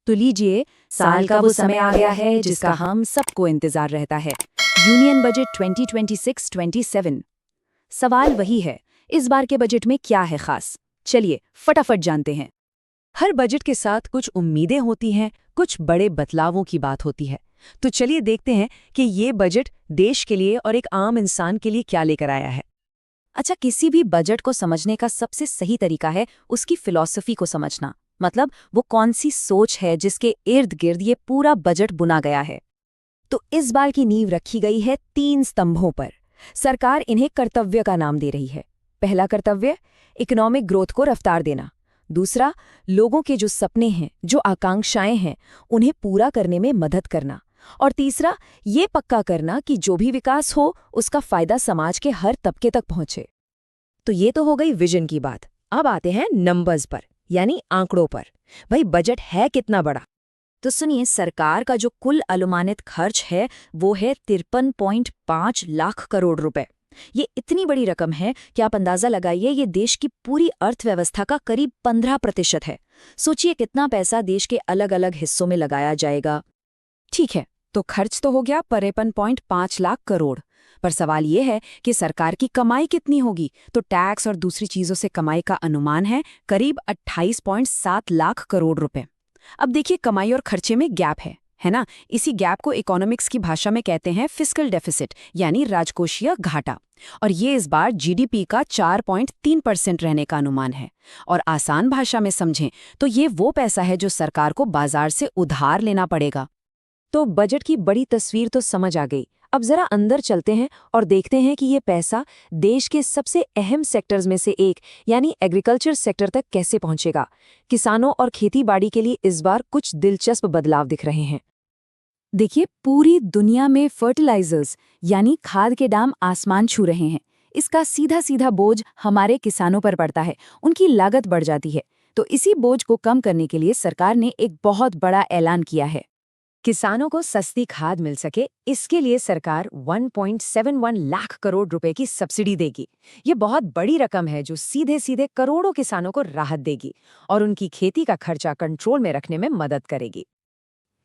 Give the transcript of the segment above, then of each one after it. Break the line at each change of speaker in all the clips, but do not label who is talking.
तो लीजिए, साल का वो समय आ गया है जिसका हम सबको इंतजार रहता है, यूनियन बजट 2026-27। सवाल वही है, इस बार के बजट में क्या है खास? चलिए फटाफट जानते हैं।
हर बजट के साथ कुछ उम्मीदें होती हैं, कुछ बड़े बदलावों की बात होती है। तो चलिए देखते हैं कि ये बजट देश के लिए और एक आम इंसान के लिए क्या लेकर आया है।
अच्छा, किसी भी बजट को समझने का सबसे सही तरीका है उसकी फिलॉसफी को समझना। मतलब वो कौन सी सोच है जिसके इर्द गिर्द ये पूरा बजट बुना गया है। तो इस बार की नींव रखी गई है 3 स्तंभों पर। सरकार इन्हें कर्तव्य का नाम दे रही है। पहला कर्तव्य, इकोनॉमिक ग्रोथ को रफ्तार देना। दूसरा, लोगों के जो सपने हैं, जो आकांक्षाएं हैं, उन्हें पूरा करने में मदद करना। और तीसरा, ये पक्का करना कि जो भी विकास हो उसका फायदा समाज के हर तबके तक पहुंचे। तो ये तो हो गई विजन की बात। अब आते हैं नंबर्स पर, यानी आंकड़ों पर। भाई, बजट है कितना बड़ा? तो सुनिए, सरकार का जो कुल अनुमानित खर्च है वो है 53.5 लाख करोड़ रुपए। ये इतनी बड़ी रकम है कि आप अंदाजा लगाइए, ये देश की पूरी अर्थव्यवस्था का करीब 15% है। सोचिए कितना पैसा देश के अलग अलग हिस्सों में लगाया जाएगा। ठीक है, तो खर्च तो हो गया 53.5 लाख करोड़। पर सवाल ये है कि सरकार की कमाई कितनी होगी? तो टैक्स और दूसरी चीजों से कमाई का अनुमान है करीब 28.7 लाख करोड़ रुपए। अब देखिए, कमाई और खर्चे में गैप है ना? इसी गैप को इकोनॉमिक्स की भाषा में कहते हैं फिस्कल डेफिसिट, यानी राजकोषीय घाटा। और ये इस बार जीडीपी का 4.3% रहने का अनुमान है। और आसान भाषा में समझें तो ये वो पैसा है जो सरकार को बाजार से उधार लेना पड़ेगा। तो बजट की बड़ी तस्वीर तो समझ आ गई। अब जरा अंदर चलते हैं और देखते हैं कि ये पैसा देश के सबसे अहम सेक्टर्स में से एक, यानी एग्रीकल्चर सेक्टर तक कैसे पहुंचेगा। किसानों और खेतीबाड़ी के लिए इस बार कुछ दिलचस्प बदलाव दिख रहे हैं। देखिए, पूरी दुनिया में फर्टिलाइजर्स यानी खाद के दाम आसमान छू रहे हैं। इसका सीधा सीधा बोझ हमारे किसानों पर पड़ता है, उनकी लागत बढ़ जाती है। तो इसी बोझ को कम करने के लिए सरकार ने एक बहुत बड़ा ऐलान किया है। किसानों को सस्ती खाद मिल सके, इसके लिए सरकार 1.71 लाख करोड़ रुपए की सब्सिडी देगी। ये बहुत बड़ी रकम है जो सीधे सीधे करोड़ों किसानों को राहत देगी और उनकी खेती का खर्चा कंट्रोल में रखने में मदद करेगी।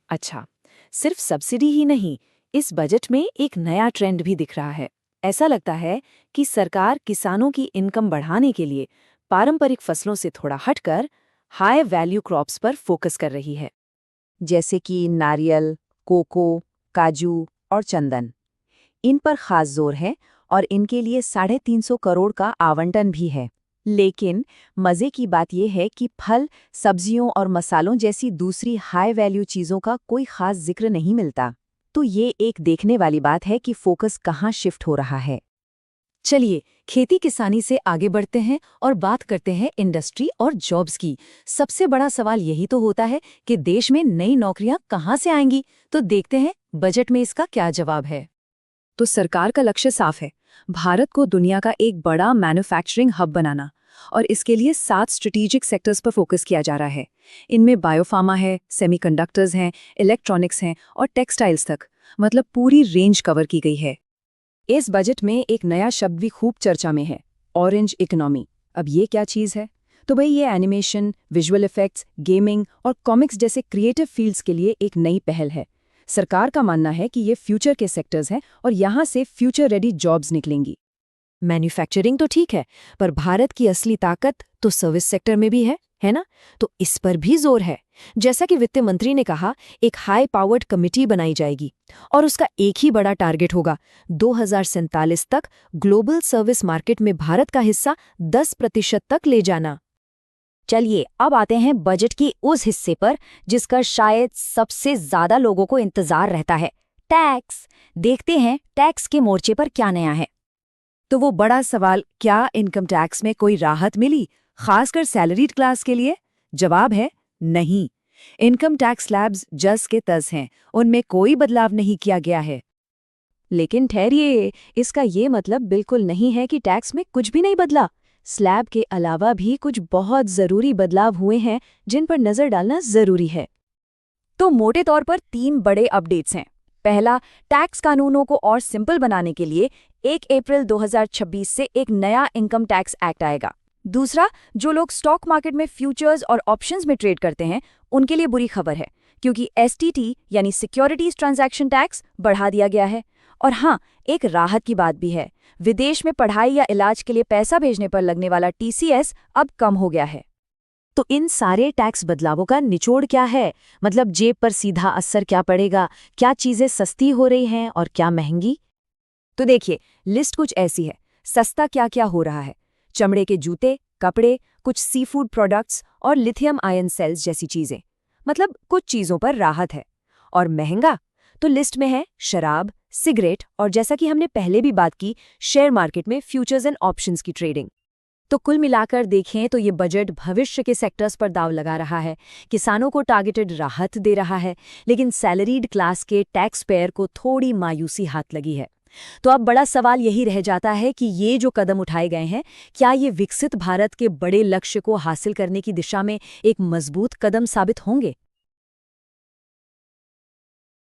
अच्छा, सिर्फ सब्सिडी ही नहीं, इस बजट में एक नया ट्रेंड भी दिख रहा है। ऐसा लगता है कि सरकार किसानों की इनकम बढ़ाने के लिए पारंपरिक फसलों से थोड़ा हटकर हाई वैल्यू क्रॉप्स पर फोकस कर रही है, जैसे कि नारियल, कोको, काजू और चंदन। इन पर खास जोर है और इनके लिए 350 करोड़ का आवंटन भी है। लेकिन मजे की बात यह है कि फल, सब्जियों और मसालों जैसी दूसरी हाई वैल्यू चीजों का कोई खास जिक्र नहीं मिलता। तो ये एक देखने वाली बात है कि फोकस कहाँ शिफ्ट हो रहा है। चलिए, खेती किसानी से आगे बढ़ते हैं और बात करते हैं इंडस्ट्री और जॉब्स की। सबसे बड़ा सवाल यही तो होता है कि देश में नई नौकरियां कहाँ से आएंगी। तो देखते हैं बजट में इसका क्या जवाब है। तो सरकार का लक्ष्य साफ है, भारत को दुनिया का एक बड़ा मैन्युफैक्चरिंग हब बनाना। और इसके लिए 7 स्ट्रेटेजिक सेक्टर्स पर फोकस किया जा रहा है। इनमें बायोफार्मा है, सेमीकंडक्टर्स हैं, इलेक्ट्रॉनिक्स हैं और टेक्सटाइल्स तक, मतलब पूरी रेंज कवर की गई है। इस बजट में एक नया शब्द भी खूब चर्चा में है, ऑरेंज इकोनॉमी। अब ये क्या चीज़ है? तो भाई, ये एनिमेशन, विजुअल इफेक्ट्स, गेमिंग और कॉमिक्स जैसे क्रिएटिव फील्ड्स के लिए एक नई पहल है। सरकार का मानना है कि ये फ्यूचर के सेक्टर्स हैं और यहाँ से फ्यूचर रेडी जॉब्स निकलेंगी। मैन्युफैक्चरिंग तो ठीक है, पर भारत की असली ताकत तो सर्विस सेक्टर में भी है ना? तो इस पर भी जोर है। जैसा कि वित्त मंत्री ने कहा, एक हाई पावर्ड कमिटी बनाई जाएगी और उसका एक ही बड़ा टारगेट होगा, 2047 तक ग्लोबल सर्विस मार्केट में भारत का हिस्सा 10% तक ले जाना। चलिए, अब आते हैं बजट की उस हिस्से पर जिसका शायद सबसे ज्यादा लोगों को इंतजार रहता है, टैक्स। देखते हैं टैक्स के मोर्चे पर क्या नया है। तो वो बड़ा सवाल, क्या इनकम टैक्स में कोई राहत मिली, खासकर सैलरीड क्लास के लिए? जवाब है नहीं। इनकम टैक्स स्लैब्स जस के तस हैं, उनमें कोई बदलाव नहीं किया गया है। लेकिन ठहरिए, इसका ये मतलब बिल्कुल नहीं है कि टैक्स में कुछ भी नहीं बदला। स्लैब के अलावा भी कुछ बहुत जरूरी बदलाव हुए हैं जिन पर नजर डालना जरूरी है। तो मोटे तौर पर 3 बड़े अपडेट्स हैं। पहला, टैक्स कानूनों को और सिंपल बनाने के लिए 1 अप्रैल 2026 से एक नया इनकम टैक्स एक्ट आएगा। दूसरा, जो लोग स्टॉक मार्केट में फ्यूचर्स और ऑप्शंस में ट्रेड करते हैं, उनके लिए बुरी खबर है, क्योंकि एसटीटी यानी सिक्योरिटीज ट्रांजैक्शन टैक्स बढ़ा दिया गया है। और हाँ, एक राहत की बात भी है, विदेश में पढ़ाई या इलाज के लिए पैसा भेजने पर लगने वाला टीसीएस अब कम हो गया है।
तो इन सारे टैक्स बदलावों का निचोड़ क्या है? मतलब जेब पर सीधा असर क्या पड़ेगा? क्या चीजें सस्ती हो रही हैं और क्या महंगी?
तो देखिए, लिस्ट कुछ ऐसी है। सस्ता क्या क्या हो रहा है? चमड़े के जूते, कपड़े, कुछ सी फूड प्रोडक्ट्स और लिथियम आयन सेल्स जैसी चीजें। मतलब कुछ चीजों पर राहत है। और महंगा तो लिस्ट में है शराब, सिगरेट और जैसा कि हमने पहले भी बात की, शेयर मार्केट में फ्यूचर्स एंड ऑप्शंस की ट्रेडिंग। तो कुल मिलाकर देखें तो ये बजट भविष्य के सेक्टर्स पर दाव लगा रहा है, किसानों को टारगेटेड राहत दे रहा है, लेकिन सैलरीड क्लास के टैक्स पेयर को थोड़ी मायूसी हाथ लगी है। तो अब बड़ा सवाल यही रह जाता है कि ये जो कदम उठाए गए हैं, क्या ये विकसित भारत के बड़े लक्ष्य को हासिल करने की दिशा में एक मजबूत कदम साबित होंगे?